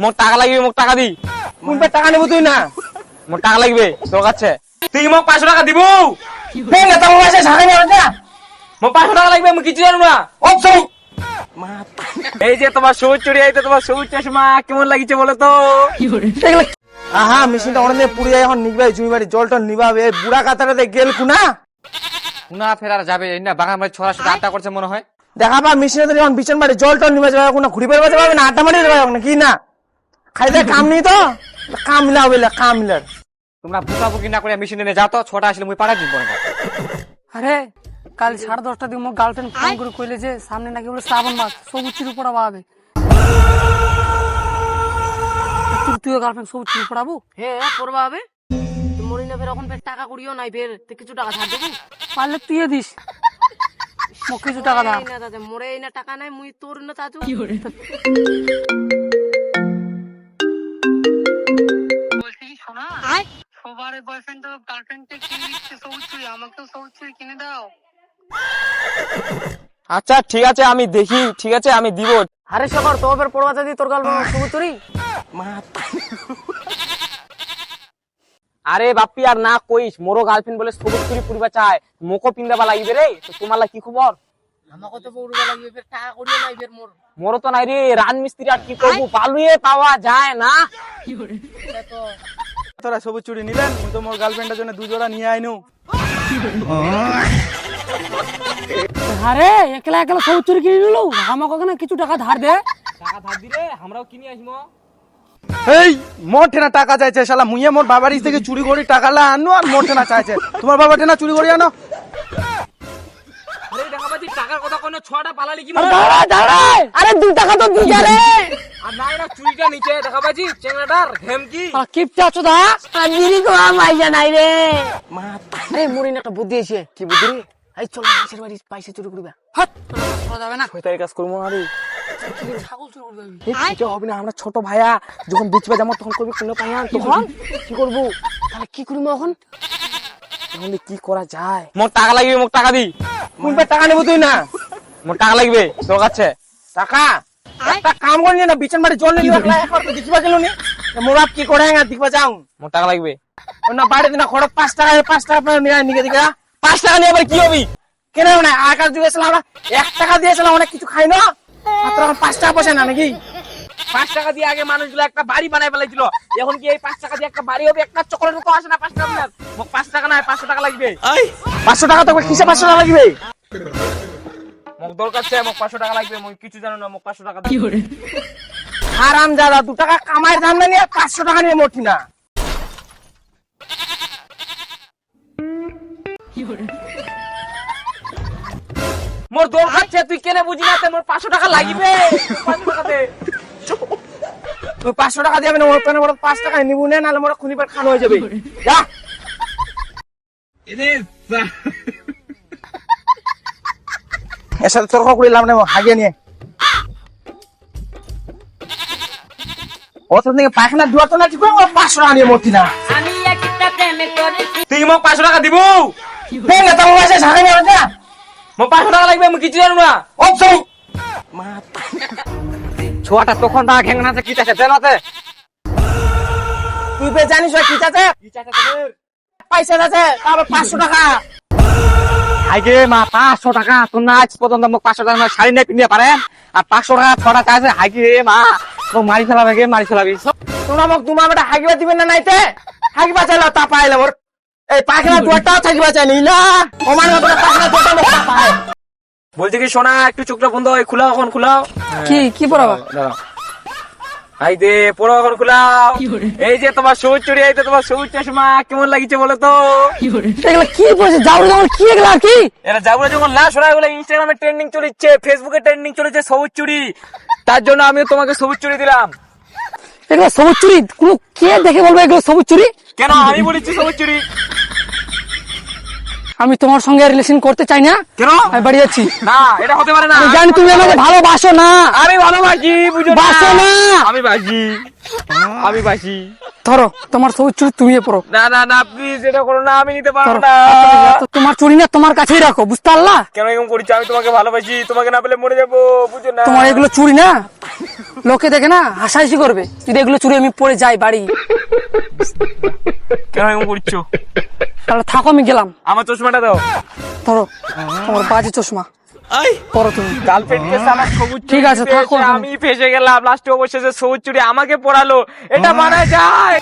মোর টাকা লাগবে, মোক টাকা দি। কোন পে টাকা নেবো তুই না? মোর টাকা লাগবে তোর কাছে। তুই মোক 500 টাকা দিব। বে না তোমার কাছে ছাড়াই না। মোক 500 টাকা লাগবে, আমি কিছু জানো না। ও সরি। এই যে তোমার সবুজ চুড়ি, এই তো তোমার সবুজ চশমা, কেমন লাগিছে বলো তো? আহা মেশিনটা অনেক পুড়ে যায়, এখন নিবাই জমি বাড়ি জলটা নিবাবে। এই বুড়া কাতারাতে গেল কুনা কুনা ফেরার যাবে না, বাগান বাড়ি ছড়া সাথে আড্ডা করছে মনে হয়। দেখাবা মেশিনে তো এখন বিছন বাড়ি জলটা নিবা যাবে কোনা ঘুরি বেরবা যাবে না, আড্ডা মারি যাবে না কি না? খাইতে কাম নেই তো কাম মিলা হবে কাম মিলার। তোমরা বুকাবুকি না করে মেশিনে নিয়ে যাও তো, ছটা আসলে মুই পাঠাই দিব। আরে কাল 10:30টার দিকে মোর গার্লফ্রেন্ড ফোন করে কইলে যে সামনে নাকি বলে শ্রাবণ মাস, সবুজ চুরি পড়াবা হবে। তুইও গার্লফ্রেন্ড সবুজ চুরি পড়াবো? হ্যাঁ পড়বা হবে। মরি না ফের এখন ফের টাকা করিও নাই, ফের কিছু টাকা ধার দেবো। পারলে তুই দিস, মোক কিছু টাকা দা। না দাদা মোরে এই না টাকা নাই, মুই তোর না চাচু। বলছি কি শোনা, সবার বয়ফ্রেন্ড তো গার্লফ্রেন্ডকে কিনে দিচ্ছে সবুজ চুড়ি, আমাকেও সবুজ চুড়ি কিনে দাও। আচ্ছা ঠিক আছে, আমি দেখি, ঠিক আছে আমি দিব। আরে সবার তো ফের পড়বা যদি তোর গার্লফ্রেন্ড সবুজ চুরি। আরে বাপ্পি আর না কইস, মোরো গার্লফ্রেন্ড বলে সবুজ চুরি পুরিবা চায়, মোকো পিন্দাবা লাগবে রে। তো তোমার কি খবর? আমাকে তো পড়বা লাগবে, ফের টাকা করিও নাই ফের মোর। মোরো তো নাই রে, রান মিস্ত্রি আর কি করবো, বালুয়ে পাওয়া যায় না। তোরা সবুজ চুড়ি নিলেন, মুই তো মোর গার্লফ্রেন্ডের জন্য 2 জোড়া নিয়ে আইনু। আরে একলা একলা সবুজ চুরি কিনে নিলো, আমাকে কেন কিছু টাকা ধার দে। টাকা ধার দিলে আমরাও কিনে আসবো। এই মোর ঠেনা টাকা চাইছে শালা, মুইয়ে মোর বাবার থেকে চুরি করে টাকালা আনো আর মোর ঠেনা চাইছে। তোমার বাবা ঠেনা চুরি করে আনো। আরে দেখা পাচ্ছি টাকার কথা কোনো ছটা পালালি কি? দাঁড়া দাঁড়া, আরে 2 টাকা তো দি যা রে। আর নাই না চুরিটা নিচে দেখা পাচ্ছি চেংড়াটার হেমকি। কিপটা চোদা আদিরি কো পয়সা নাই রে। আরে মরি না একটা বুদ্ধি আছে। কি বুদ্ধি রে? এই চল মাসের বাড়ি পয়সা চুরি করবা। হাট করা যাবে না। শয়তানি কাজ করবো না রে। ছাগল চুরি করবে। কিছু হবে না, আমরা ছোট ভাইয়া যখন বিচবে যাবো তখন করবি কোনো পাইয়া, তখন কি করবো? তাহলে কি করবো এখন? তাহলে কি করা যায়? মোর টাকা লাগবে, মোক টাকা দি। কোন পে টাকা নেবো তুই না? মোর টাকা লাগবে তোর কাছে। টাকা একটা কাম করি না, বিছন বাড়ি জল নিয়ে রাখলা, একবার তো দেখিবা গেল নি। মোর বাপ কি করে না দেখবা যাও। মোর টাকা লাগবে। না বাড়ি দিনা খরচ 5 টাকা 5 টাকা পরে নিয়ে নিয়ে দিগা। 5 টাকা নিয়ে আবার কি হবি? কেন না আকাশ দিয়েছিলাম আমরা 1 টাকা দিয়েছিলাম, অনেক কিছু খাই না। মাত্র 5 টাকা পয়সা না নাকি? 5 টাকা দিয়ে আগে মানুষগুলো একটা বাড়ি বানাই ফেলাইছিল, এখন কি এই 5 টাকা দিয়ে একটা বাড়ি হবে? একটা চকলেট তো আসে না 5 টাকা দিয়ে। মোক 5 টাকা নাই, 500 টাকা লাগবে। 500 টাকা তো কিসে 500 টাকা লাগবে? মোক দরকার আছে, মোক 500 টাকা লাগবে। মই কিছু জানো না, মোক 500 টাকা দি। হারাম জাদা 2 টাকা কামাই ধান্দা নিয়ে 500 টাকা নিয়ে মোটি না। মোর দরকার আছে, তুই কেন বুঝি না? মোর 500 টাকা লাগবে। 500 টাকা দে। তুই 500 টাকা দিবি না, ওর কানে বড় 5 টাকা নিবু না, নালে মোর খুনি পেট খান হয়ে যাবে। যা এর সাথে তর্ক করিলাম না, হাগিয়ে নিয়ে ও তো থেকে পায়খানা দুয়ার তো না, ঠিক ও 500 টাকা নিয়ে মরতি না। আমি একটা প্রেমে করেছি। তুই মোক 500 টাকা দিব। বে না তোমার কাছে ছাড়াই না। মোক 500 টাকা লাগবে, আমি কিছু জানো না। ও সরি। ছোয়াটা তখন টাকা ঘেঙ্গা আছে, কি চাইছে দেনাতে? তুই বে জানিস কি চাচা? কি চাইছে তোদের? পয়সা আছে তারপর 500 টাকা। আইগে মা 500 টাকা তোর না আজ পর্যন্ত মোক 500 টাকা শাড়ি নিয়ে কিনে পারেন, আর 500 টাকা ছটা চাইছে। হাইগে মা মোক মারি ফেলাবে, গে মারি ফেলাবি। তোমরা মোক তোমার বেটা হাগিবা দিবেন না নাইতে? হাগিবা চাইলো তা পাইলে মোর এই পায়খানা দুয়ারটাও থাকিবা চাইনি না। ওমান মত পায়খানা দুয়ারটা মোক তা পায়। বলছি কি শোনা, একটু চোখটা বন্ধ হয়, খুলাও এখন, খুলাও। কি কি পড়াবা? আই দে পড়ো এখন, খুলাও। এই যে তোমার সবুজ চুড়ি, এই তো তোমার সবুজ চশমা, কেমন লাগিছে বলো তো? এগুলা কি পড়ছে? যাও যাও কি এগুলা কি? এরা যাবো যখন লাশ ওরা এগুলো ইনস্টাগ্রামে ট্রেন্ডিং চলেছে, ফেসবুকে ট্রেন্ডিং চলেছে সবুজ চুড়ি, তার জন্য আমিও তোমাকে সবুজ চুড়ি দিলাম। এগুলো সবুজ চুরি? কোন কে দেখে বলবে এগুলো সবুজ চুরি? কেন আমি বলেছি সবুজ চুড়ি? আমি তোমার সঙ্গে রিলেশন করতে চাই না। কেন? আমি বাড়ি যাচ্ছি। না এটা হতে পারে না। আমি জানি তুমি আমাকে ভালোবাসো না। আমি ভালোবাসি, বুঝো বাসো না। আমি বাসি, আমি বাসি। ধরো তোমার সবুজ চুড়ি তুমি পরো। না না না প্লিজ এটা করো না, আমি নিতে পারবো ধরো। না। তো তোমার চুড়ি না তোমার কাছেই রাখো, বুঝতে পারলা? কেন এরকম করছো? আমি তোমাকে ভালোবাসি, তোমাকে না পেলে মরে যাবো, বুঝো না? তোমার এগুলো চুড়ি না, লোকে দেখে না হাসাহাসি করবে যদি এগুলো চুড়ি আমি পরে যাই বাড়ি। কেন এরকম করছো? তাহলে থাকো, আমি গেলাম। আমার চশমাটা দাও। ধরো তোমার বাজে চশমা পরো তুমি। গার্লফ্রেন্ড কে আমার সবুজ চুড়ি ঠিক আছে, দিতে থাকো এসে এখন। আমি ফেসে গেলাম, লাস্টে অবশেষে সবুজ চুড়ি আমাকে পরালো, এটা মানা যায়?